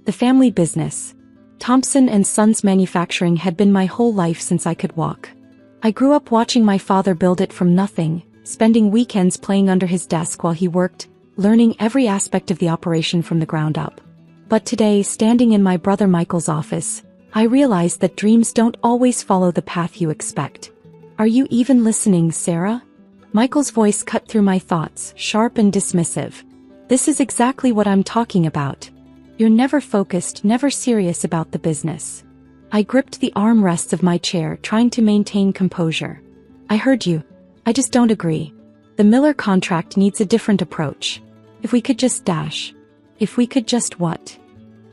The family business. Thompson and Sons Manufacturing had been my whole life since I could walk. I grew up watching my father build it from nothing, spending weekends playing under his desk while he worked, learning every aspect of the operation from the ground up. But today, standing in my brother Michael's office, I realized that dreams don't always follow the path you expect. Are you even listening, Sarah? Michael's voice cut through my thoughts, sharp and dismissive. This is exactly what I'm talking about. You're never focused, never serious about the business. I gripped the armrests of my chair, trying to maintain composure. I heard you. I just don't agree. The Miller contract needs a different approach. If we could just dash. If we could just what?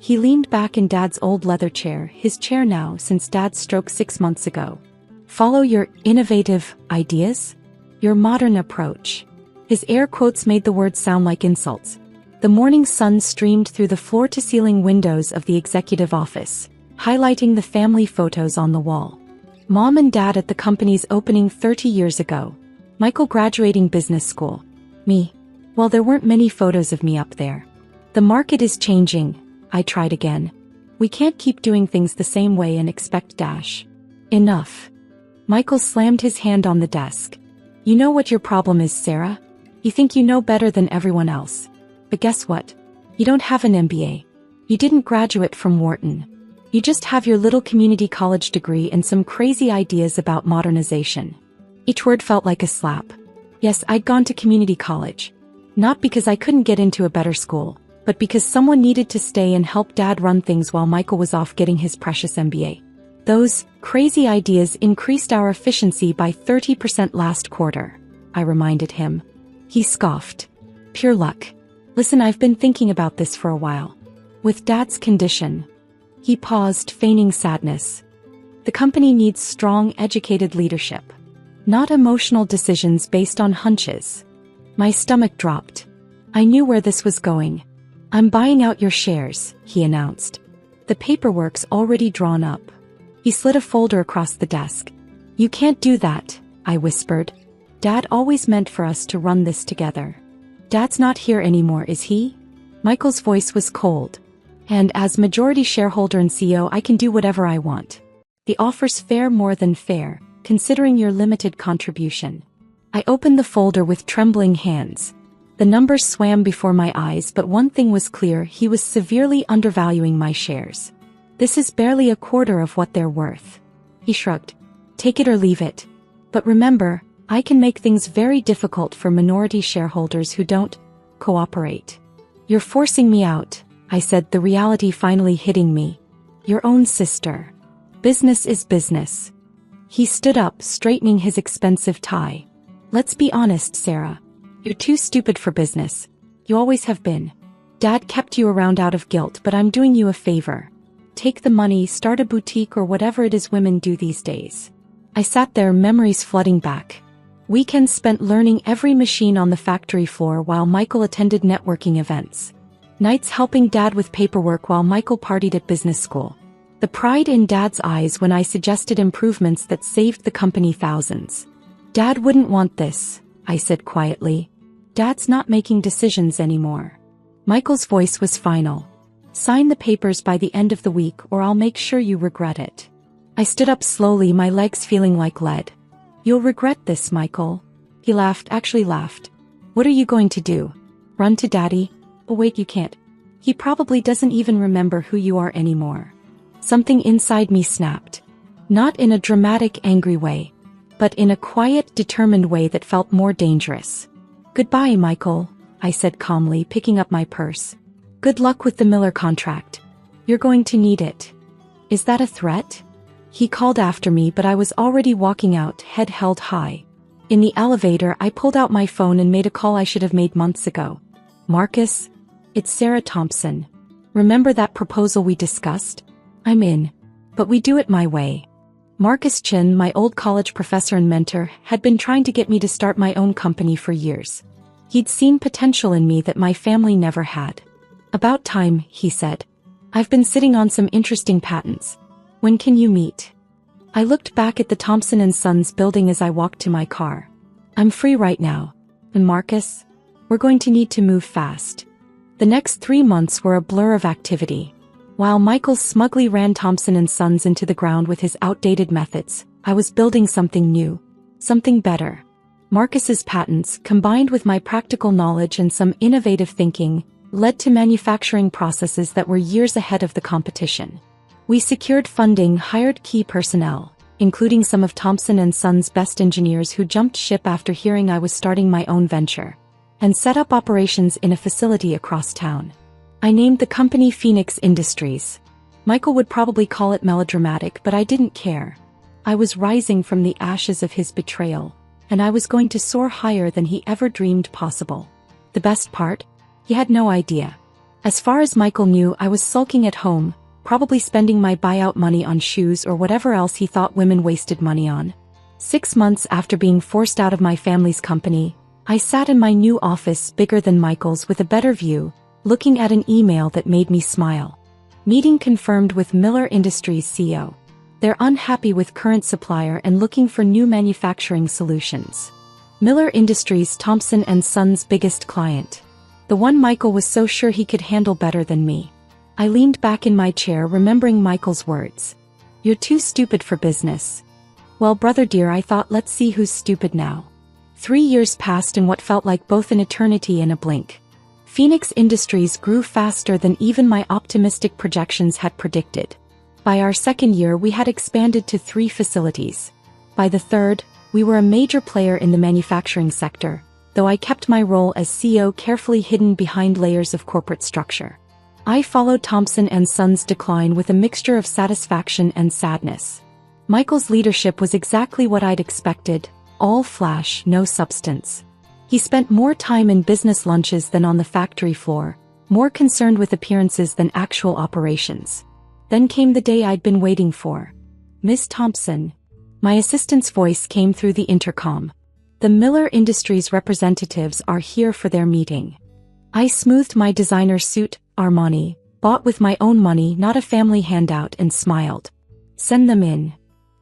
He leaned back in Dad's old leather chair, his chair now since Dad's stroke 6 months ago. Follow your innovative ideas? Your modern approach. His air quotes made the words sound like insults. The morning sun streamed through the floor-to-ceiling windows of the executive office, highlighting the family photos on the wall. Mom and Dad at the company's opening 30 years ago. Michael graduating business school. Me. Well, there weren't many photos of me up there. The market is changing, I tried again. We can't keep doing things the same way and expect dash. Enough. Michael slammed his hand on the desk. You know what your problem is, Sarah? You think you know better than everyone else. But guess what? You don't have an MBA. You didn't graduate from Wharton. You just have your little community college degree and some crazy ideas about modernization. Each word felt like a slap. Yes, I'd gone to community college. Not because I couldn't get into a better school, but because someone needed to stay and help Dad run things while Michael was off getting his precious MBA. Those crazy ideas increased our efficiency by 30% last quarter, I reminded him. He scoffed. Pure luck. Listen, I've been thinking about this for a while. With Dad's condition. He paused, feigning sadness. The company needs strong, educated leadership. Not emotional decisions based on hunches. My stomach dropped. I knew where this was going. I'm buying out your shares, he announced. The paperwork's already drawn up. He slid a folder across the desk. You can't do that, I whispered. Dad always meant for us to run this together. Dad's not here anymore, is he? Michael's voice was cold. And as majority shareholder and CEO, I can do whatever I want. The offer's fair, more than fair, considering your limited contribution. I opened the folder with trembling hands. The numbers swam before my eyes, but one thing was clear: he was severely undervaluing my shares. This is barely a quarter of what they're worth. He shrugged. Take it or leave it. But remember, I can make things very difficult for minority shareholders who don't cooperate. You're forcing me out, I said, the reality finally hitting me. Your own sister. Business is business. He stood up, straightening his expensive tie. Let's be honest, Sarah. You're too stupid for business. You always have been. Dad kept you around out of guilt, but I'm doing you a favor. Take the money, start a boutique or whatever it is women do these days. I sat there, memories flooding back. Weekends spent learning every machine on the factory floor while Michael attended networking events. Nights helping Dad with paperwork while Michael partied at business school. The pride in Dad's eyes when I suggested improvements that saved the company thousands. Dad wouldn't want this, I said quietly. Dad's not making decisions anymore. Michael's voice was final. Sign the papers by the end of the week or I'll make sure you regret it. I stood up slowly, my legs feeling like lead. You'll regret this, Michael. He laughed, actually laughed. What are you going to do? Run to Daddy? Oh wait, you can't. He probably doesn't even remember who you are anymore. Something inside me snapped. Not in a dramatic, angry way, but in a quiet, determined way that felt more dangerous. Goodbye, Michael, I said calmly, picking up my purse. Good luck with the Miller contract. You're going to need it. Is that a threat? He called after me, but I was already walking out, head held high. In the elevator, I pulled out my phone and made a call I should have made months ago. Marcus? It's Sarah Thompson. Remember that proposal we discussed? I'm in. But we do it my way. Marcus Chin, my old college professor and mentor, had been trying to get me to start my own company for years. He'd seen potential in me that my family never had. About time, he said. I've been sitting on some interesting patents. When can you meet? I looked back at the Thompson & Sons building as I walked to my car. I'm free right now. And Marcus? We're going to need to move fast. The next 3 months were a blur of activity. While Michael smugly ran Thompson and Sons into the ground with his outdated methods, I was building something new. Something better. Marcus's patents, combined with my practical knowledge and some innovative thinking, led to manufacturing processes that were years ahead of the competition. We secured funding, hired key personnel, including some of Thompson and Sons' best engineers who jumped ship after hearing I was starting my own venture, and set up operations in a facility across town. I named the company Phoenix Industries. Michael would probably call it melodramatic, but I didn't care. I was rising from the ashes of his betrayal, and I was going to soar higher than he ever dreamed possible. The best part? He had no idea. As far as Michael knew, I was sulking at home, probably spending my buyout money on shoes or whatever else he thought women wasted money on. 6 months after being forced out of my family's company, I sat in my new office bigger than Michael's with a better view, looking at an email that made me smile. Meeting confirmed with Miller Industries CEO. They're unhappy with current supplier and looking for new manufacturing solutions. Miller Industries, Thompson and Sons' biggest client. The one Michael was so sure he could handle better than me. I leaned back in my chair, remembering Michael's words. "You're too stupid for business." Well, brother dear, I thought, let's see who's stupid now. 3 years passed in what felt like both an eternity and a blink. Phoenix Industries grew faster than even my optimistic projections had predicted. By our second year, we had expanded to 3 facilities. By the third, we were a major player in the manufacturing sector, though I kept my role as CEO carefully hidden behind layers of corporate structure. I followed Thompson and Sons' decline with a mixture of satisfaction and sadness. Michael's leadership was exactly what I'd expected, all flash, no substance. He spent more time in business lunches than on the factory floor, more concerned with appearances than actual operations. Then came the day I'd been waiting for. "Miss Thompson." My assistant's voice came through the intercom. "The Miller Industries representatives are here for their meeting." I smoothed my designer suit, Armani, bought with my own money, not a family handout, and smiled. "Send them in."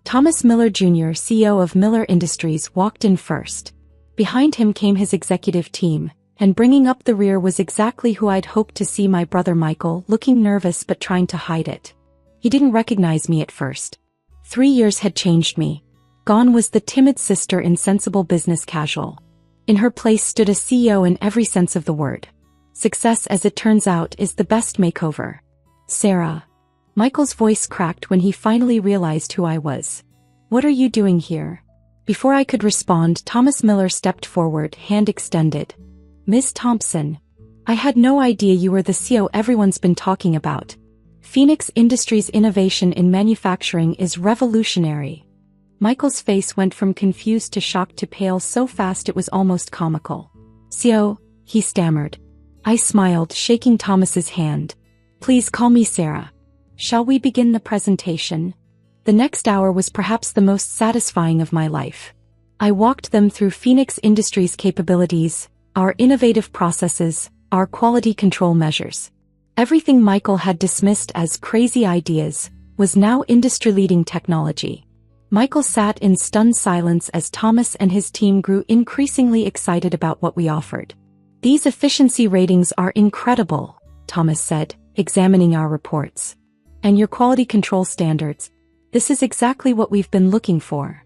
Thomas Miller Jr., CEO of Miller Industries, walked in first. Behind him came his executive team, and bringing up the rear was exactly who I'd hoped to see, my brother Michael, looking nervous but trying to hide it. He didn't recognize me at first. 3 years had changed me. Gone was the timid sister, insensible business casual. In her place stood a CEO in every sense of the word. Success, as it turns out, is the best makeover. "Sarah." Michael's voice cracked when he finally realized who I was. "What are you doing here?" Before I could respond, Thomas Miller stepped forward, hand extended. "Miss Thompson. I had no idea you were the CEO everyone's been talking about. Phoenix Industries' innovation in manufacturing is revolutionary." Michael's face went from confused to shocked to pale so fast it was almost comical. "CEO," he stammered. I smiled, shaking Thomas's hand. "Please call me Sarah. Shall we begin the presentation?" The next hour was perhaps the most satisfying of my life. I walked them through Phoenix Industries' capabilities, our innovative processes, our quality control measures. Everything Michael had dismissed as crazy ideas was now industry-leading technology. Michael sat in stunned silence as Thomas and his team grew increasingly excited about what we offered. "These efficiency ratings are incredible," Thomas said, examining our reports. "And your quality control standards. This is exactly what we've been looking for."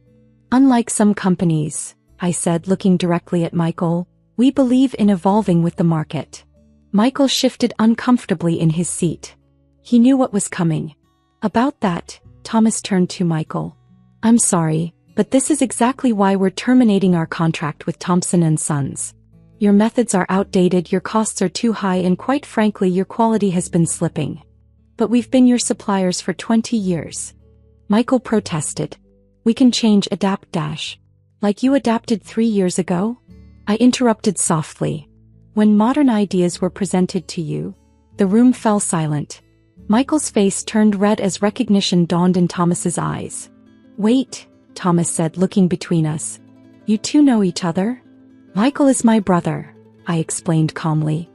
"Unlike some companies," I said, looking directly at Michael, "we believe in evolving with the market." Michael shifted uncomfortably in his seat. He knew what was coming. "About that," Thomas turned to Michael. "I'm sorry, but this is exactly why we're terminating our contract with Thompson and Sons. Your methods are outdated, your costs are too high, and quite frankly, your quality has been slipping. But we've been your suppliers for 20 years. Michael protested. "We can change, adapt dash. Like you adapted 3 years ago?" I interrupted softly. "When modern ideas were presented to you." The room fell silent. Michael's face turned red as recognition dawned in Thomas's eyes. "Wait," Thomas said, looking between us. "You two know each other?" "Michael is my brother," I explained calmly.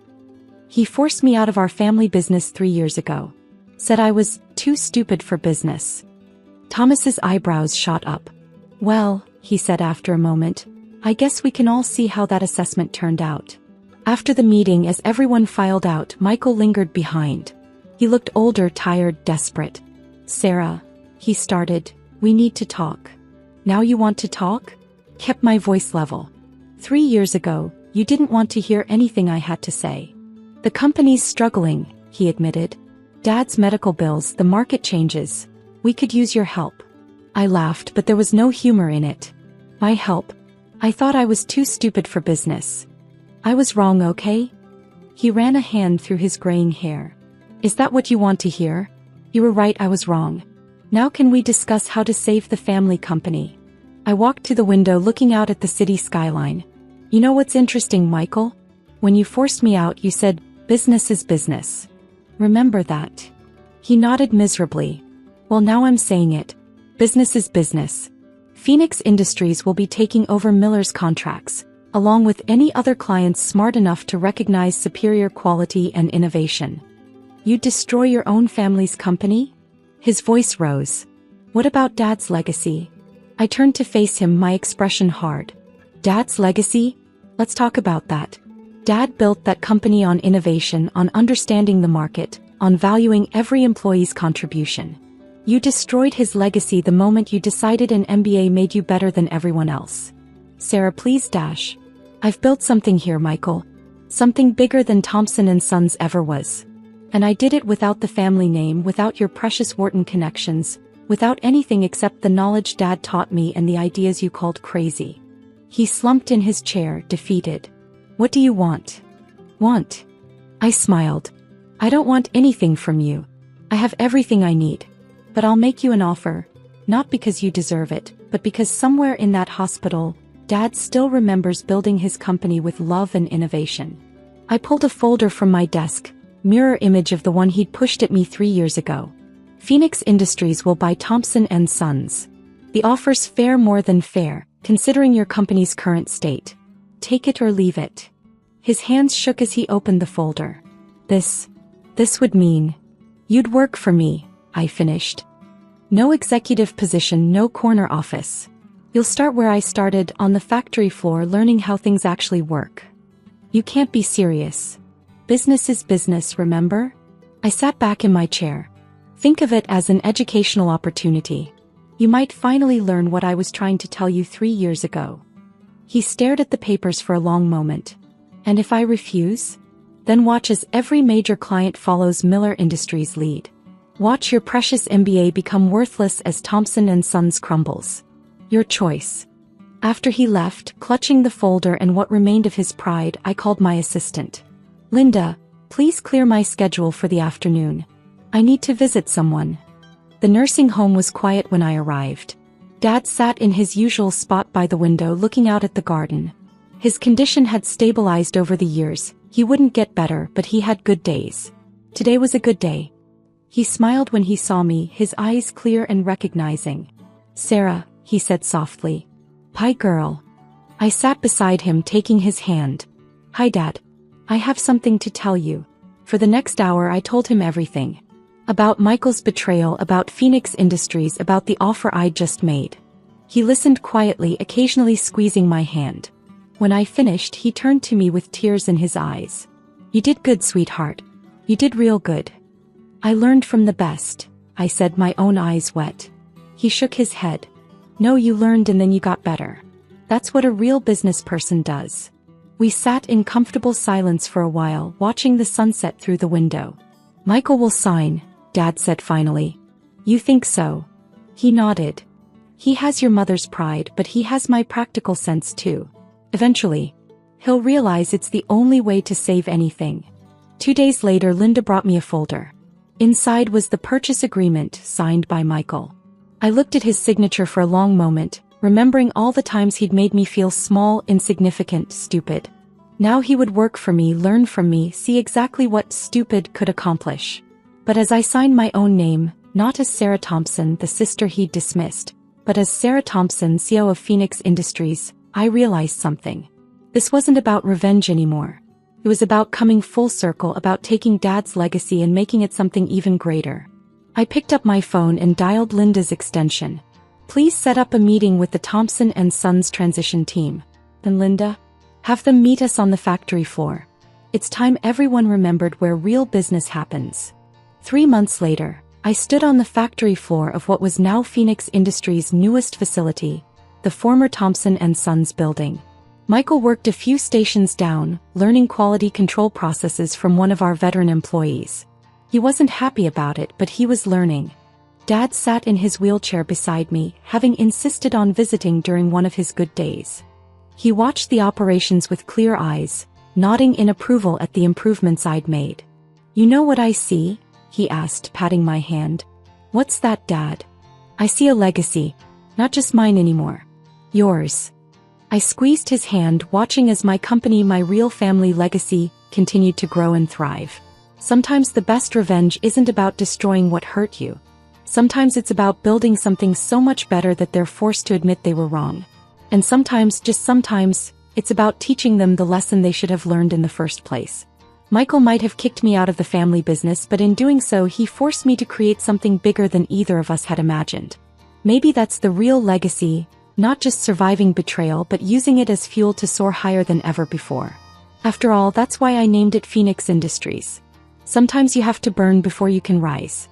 "He forced me out of our family business 3 years ago. Said I was too stupid for business." Thomas's eyebrows shot up. "Well," he said after a moment, "I guess we can all see how that assessment turned out." After the meeting, as everyone filed out, Michael lingered behind. He looked older, tired, desperate. "Sarah," he started, "we need to talk." "Now you want to talk?" Kept my voice level. 3 years ago, you didn't want to hear anything I had to say. "The company's struggling," he admitted. "Dad's medical bills, the market changes. We could use your help." I laughed, but there was no humor in it. "My help? I thought I was too stupid for business." "I was wrong, okay?" He ran a hand through his graying hair. "Is that what you want to hear? You were right, I was wrong. Now can we discuss how to save the family company?" I walked to the window looking out at the city skyline. "You know what's interesting, Michael? When you forced me out, you said, 'Business is business.' Remember that?" He nodded miserably. "Well, now I'm saying it. Business is business. Phoenix Industries will be taking over Miller's contracts, along with any other clients smart enough to recognize superior quality and innovation." "You'd destroy your own family's company?" His voice rose. "What about Dad's legacy?" I turned to face him, my expression hard. "Dad's legacy? Let's talk about that. Dad built that company on innovation, on understanding the market, on valuing every employee's contribution. You destroyed his legacy the moment you decided an MBA made you better than everyone else." "Sarah, please dash. I've built something here, Michael. Something bigger than Thompson and Sons ever was. And I did it without the family name, without your precious Wharton connections, without anything except the knowledge Dad taught me and the ideas you called crazy." He slumped in his chair, defeated. "What do you want?" "Want?" I smiled. "I don't want anything from you. I have everything I need. But I'll make you an offer, not because you deserve it, but because somewhere in that hospital, Dad still remembers building his company with love and innovation." I pulled a folder from my desk, mirror image of the one he'd pushed at me 3 years ago. "Phoenix Industries will buy Thompson and Sons. The offer's fair, more than fair, considering your company's current state. Take it or leave it." His hands shook as he opened the folder. This would mean, "You'd work for me," I finished. "No executive position, no corner office. You'll start where I started, on the factory floor, learning how things actually work." "You can't be serious. Business is business, remember?" I sat back in my chair. "Think of it as an educational opportunity. You might finally learn what I was trying to tell you 3 years ago." He stared at the papers for a long moment. "And if I refuse? Then watch as every major client follows Miller Industries' lead. Watch your precious MBA become worthless as Thompson and Sons crumbles. Your choice." After he left, clutching the folder and what remained of his pride, I called my assistant. "Linda, please clear my schedule for the afternoon. I need to visit someone." The nursing home was quiet when I arrived. Dad sat in his usual spot by the window looking out at the garden. His condition had stabilized over the years. He wouldn't get better, but he had good days. Today was a good day. He smiled when he saw me, his eyes clear and recognizing. "Sarah," he said softly. "Hi, girl." I sat beside him, taking his hand. "Hi, Dad. I have something to tell you." For the next hour I told him everything. About Michael's betrayal, about Phoenix Industries, about the offer I'd just made. He listened quietly, occasionally squeezing my hand. When I finished, he turned to me with tears in his eyes. "You did good, sweetheart. You did real good." "I learned from the best," I said, my own eyes wet. He shook his head. "No, you learned and then you got better. That's what a real business person does." We sat in comfortable silence for a while, watching the sunset through the window. "Michael will sign," Dad said finally. "You think so?" He nodded. "He has your mother's pride, but he has my practical sense too. Eventually, he'll realize it's the only way to save anything." 2 days later, Linda brought me a folder. Inside was the purchase agreement, signed by Michael. I looked at his signature for a long moment, remembering all the times he'd made me feel small, insignificant, stupid. Now he would work for me, learn from me, see exactly what stupid could accomplish. But as I signed my own name, not as Sarah Thompson, the sister he'd dismissed, but as Sarah Thompson, CEO of Phoenix Industries, I realized something. This wasn't about revenge anymore. It was about coming full circle, about taking Dad's legacy and making it something even greater. I picked up my phone and dialed Linda's extension. "Please set up a meeting with the Thompson and Sons transition team." "And Linda? Have them meet us on the factory floor. It's time everyone remembered where real business happens." 3 months later, I stood on the factory floor of what was now Phoenix Industries' newest facility, the former Thompson and Sons building. Michael worked a few stations down, learning quality control processes from one of our veteran employees. He wasn't happy about it, but he was learning. Dad sat in his wheelchair beside me, having insisted on visiting during one of his good days. He watched the operations with clear eyes, nodding in approval at the improvements I'd made. "You know what I see?" he asked, patting my hand. "What's that, Dad?" "I see a legacy. Not just mine anymore. Yours." I squeezed his hand, watching as my company, my real family legacy, continued to grow and thrive. Sometimes the best revenge isn't about destroying what hurt you. Sometimes it's about building something so much better that they're forced to admit they were wrong. And sometimes, just sometimes, it's about teaching them the lesson they should have learned in the first place. Michael might have kicked me out of the family business, but in doing so he forced me to create something bigger than either of us had imagined. Maybe that's the real legacy, not just surviving betrayal but using it as fuel to soar higher than ever before. After all, that's why I named it Phoenix Industries. Sometimes you have to burn before you can rise.